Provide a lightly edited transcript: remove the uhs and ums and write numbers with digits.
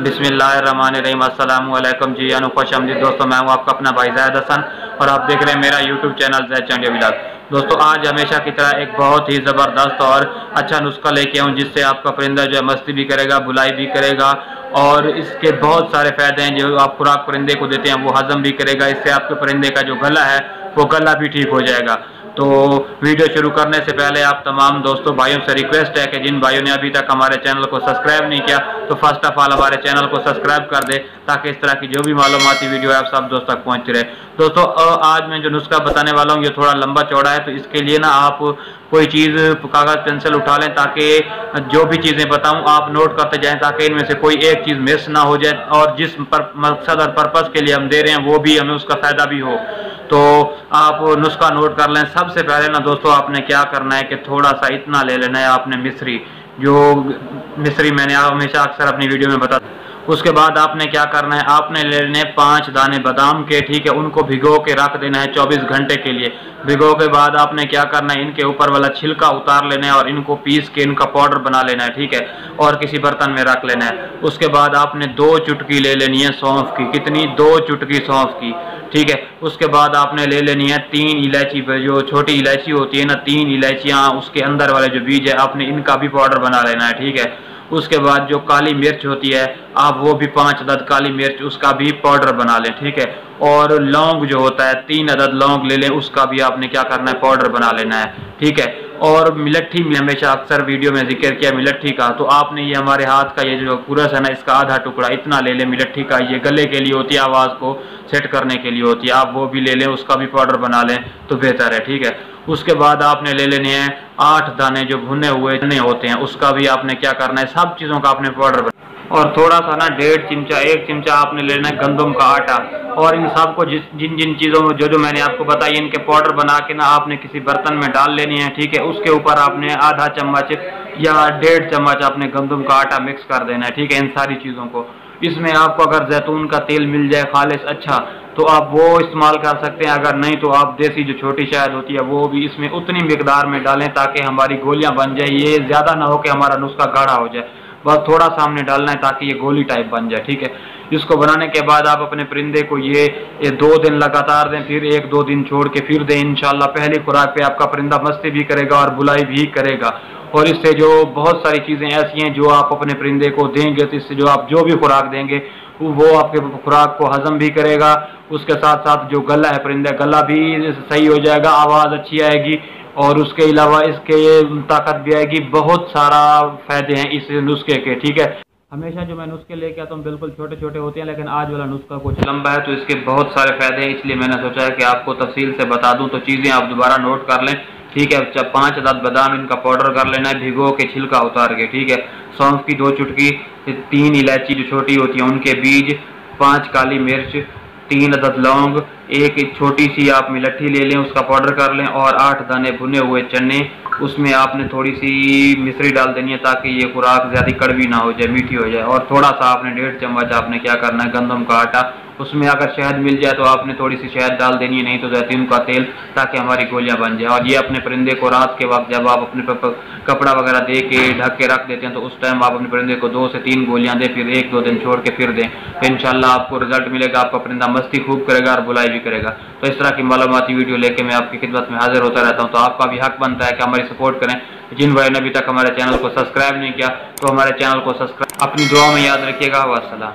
बिस्मिल्लाहिर्रहमानिर्रहीम। अस्सलाम वालेकुम जी, खुशआमदीद दोस्तों। मैं हूं आपका अपना भाई ज़ैद हसन और आप देख रहे हैं मेरा यूट्यूब चैनल ज़ैद चंडिया व्लॉग। दोस्तों, आज हमेशा की तरह एक बहुत ही ज़बरदस्त और अच्छा नुस्खा लेके आऊँ जिससे आपका परिंदा जो है मस्ती भी करेगा, बुलाई भी करेगा और इसके बहुत सारे फ़ायदे हैं। जो आप खुराक परिंदे को देते हैं वो हज़म भी करेगा। इससे आपके परिंदे का जो गला है वो गला भी ठीक हो जाएगा। तो वीडियो शुरू करने से पहले आप तमाम दोस्तों भाइयों से रिक्वेस्ट है कि जिन भाइयों ने अभी तक हमारे चैनल को सब्सक्राइब नहीं किया तो फर्स्ट ऑफ ऑल हमारे चैनल को सब्सक्राइब कर दे, ताकि इस तरह की जो भी मालूमाती वीडियो है आप सब दोस्तों तक पहुंचती रहे। दोस्तों, आज मैं जो नुस्खा बताने वाला हूँ ये थोड़ा लंबा चौड़ा है, तो इसके लिए ना आप कोई चीज़ कागज़ पेंसिल उठा लें, ताकि जो भी चीज़ें बताऊँ आप नोट करते जाएँ, ताकि इनमें से कोई एक चीज़ मिस ना हो जाए और जिस मकसद और पर्पज़ के लिए हम दे रहे हैं वो भी हमें उसका फ़ायदा भी हो। तो आप नुस्खा नोट कर लें। सबसे पहले ना दोस्तों आपने क्या करना है कि थोड़ा सा इतना ले लेना है आपने मिश्री, जो मिश्री मैंने हमेशा अक्सर अपनी वीडियो में बता। उसके बाद आपने क्या करना है, आपने ले लेने 5 दाने बादाम के, ठीक है। उनको भिगो के रख देना है 24 घंटे के लिए। भिगो के बाद आपने क्या करना है, इनके ऊपर वाला छिलका उतार लेना है और इनको पीस के इनका पाउडर बना लेना है, ठीक है, और किसी बर्तन में रख लेना है। उसके बाद आपने 2 चुटकी ले लेनी है सौंफ की। कितनी? 2 चुटकी सौंफ की, ठीक है। उसके बाद आपने ले लेनी है 3 इलायची, जो छोटी इलायची होती है ना, 3 इलायचियाँ, उसके अंदर वाले जो बीज है आपने इनका भी पाउडर बना लेना है, ठीक है। उसके बाद जो काली मिर्च होती है आप वो भी 5 अदद काली मिर्च, उसका भी पाउडर बना लें, ठीक है। और लौंग जो होता है 3 अदद लौंग ले लें, उसका भी आपने क्या करना है, पाउडर बना लेना है, ठीक है। और मिलट्ठी में हमेशा अक्सर वीडियो में जिक्र किया मिलट्ठी का, तो आपने ये हमारे हाथ का ये जो कुरस है ना, इसका आधा टुकड़ा इतना ले लें मिलट्ठी का। ये गले के लिए होती है, आवाज़ को सेट करने के लिए होती है, आप वो भी ले लें, उसका भी पाउडर बना लें तो बेहतर है, ठीक है। उसके बाद आपने ले लेने हैं 8 दाने जो भुने हुए चने होते हैं, उसका भी आपने क्या करना है, सब चीज़ों का आपने पाउडर बना। और थोड़ा सा ना 1.5 चिमचा 1 चिमचा आपने लेना है गंदम का आटा। और इन सब को जिन जिन चीज़ों में जो मैंने आपको बताई इनके पाउडर बना के ना आपने किसी बर्तन में डाल लेनी है, ठीक है। उसके ऊपर आपने आधा चम्मच या 1.5 चम्मच आपने गंदम का आटा मिक्स कर देना है, ठीक है, इन सारी चीज़ों को। इसमें आपको अगर जैतून का तेल मिल जाए खालिस अच्छा तो आप वो इस्तेमाल कर सकते हैं, अगर नहीं तो आप देसी जो छोटी शहद होती है वो भी इसमें उतनी मिकदार में डालें ताकि हमारी गोलियां बन जाए। ये ज़्यादा ना हो कि हमारा नुस्खा गाढ़ा हो जाए, बस थोड़ा सा हमने डालना है ताकि ये गोली टाइप बन जाए, ठीक है। इसको बनाने के बाद आप अपने परिंदे को ये 2 दिन लगातार दें, फिर 1-2 दिन छोड़ के फिर दें। इंशाल्लाह पहली खुराक पे आपका परिंदा मस्ती भी करेगा और बुलाई भी करेगा। और इससे जो बहुत सारी चीज़ें ऐसी हैं जो आप अपने परिंदे को देंगे, तो इससे जो आप जो भी खुराक देंगे वो आपके खुराक को हजम भी करेगा। उसके साथ साथ जो गला है परिंदे, गला भी सही हो जाएगा, आवाज़ अच्छी आएगी और उसके अलावा इसके ताकत भी आएगी। बहुत सारा फ़ायदे हैं इस नुस्खे के, ठीक है। हमेशा जो मैं नुस्खे लेके आता हूँ बिल्कुल छोटे छोटे होते हैं, लेकिन आज वाला नुस्खा कुछ लंबा है तो इसके बहुत सारे फ़ायदे हैं, इसलिए मैंने सोचा है कि आपको तफसील से बता दूँ। तो चीज़ें आप दोबारा नोट कर लें, ठीक है। 5 अदद बादाम इनका पाउडर कर लेना है भिगो के छिलका उतार के, ठीक है। सौंफ की 2 चुटकी, 3 इलायची जो छोटी होती है उनके बीज, 5 काली मिर्च, 3 अदद लौंग, एक छोटी सी आप मिलट्ठी ले लें, उसका पाउडर कर लें, और 8 दाने भुने हुए चने। उसमें आपने थोड़ी सी मिश्री डाल देनी है ताकि ये खुराक ज़्यादा कड़वी ना हो जाए, मीठी हो जाए। और थोड़ा सा आपने 1.5 चम्मच आपने क्या करना है, गंदम का आटा। उसमें अगर शहद मिल जाए तो आपने थोड़ी सी शहद डाल देनी है, नहीं तो जैतून का तेल, ताकि हमारी गोलियां बन जाए। और ये अपने परिंदे को रात के वक्त जब आप अपने कपड़ा वगैरह दे के ढक के रख देते हैं तो उस टाइम आप अपने परिंदे को 2 से 3 गोलियां दें, फिर 1-2 दिन छोड़ के फिर दें, तो इंशाल्लाह आपको रिजल्ट मिलेगा। आपका परिंदा मस्ती खूब करेगा और बुलाई भी करेगा। तो इस तरह की मालूमाती वीडियो लेके मैं आपकी खिदमत में हाजिर होता रहता हूँ। तो आपका भी हक बनता है कि हमारी सपोर्ट करें। जिन भाई ने अभी तक हमारे चैनल को सब्सक्राइब नहीं किया तो हमारे चैनल को सब्सक्राइब, अपनी दुआ में याद रखिएगा। वस्सलाम।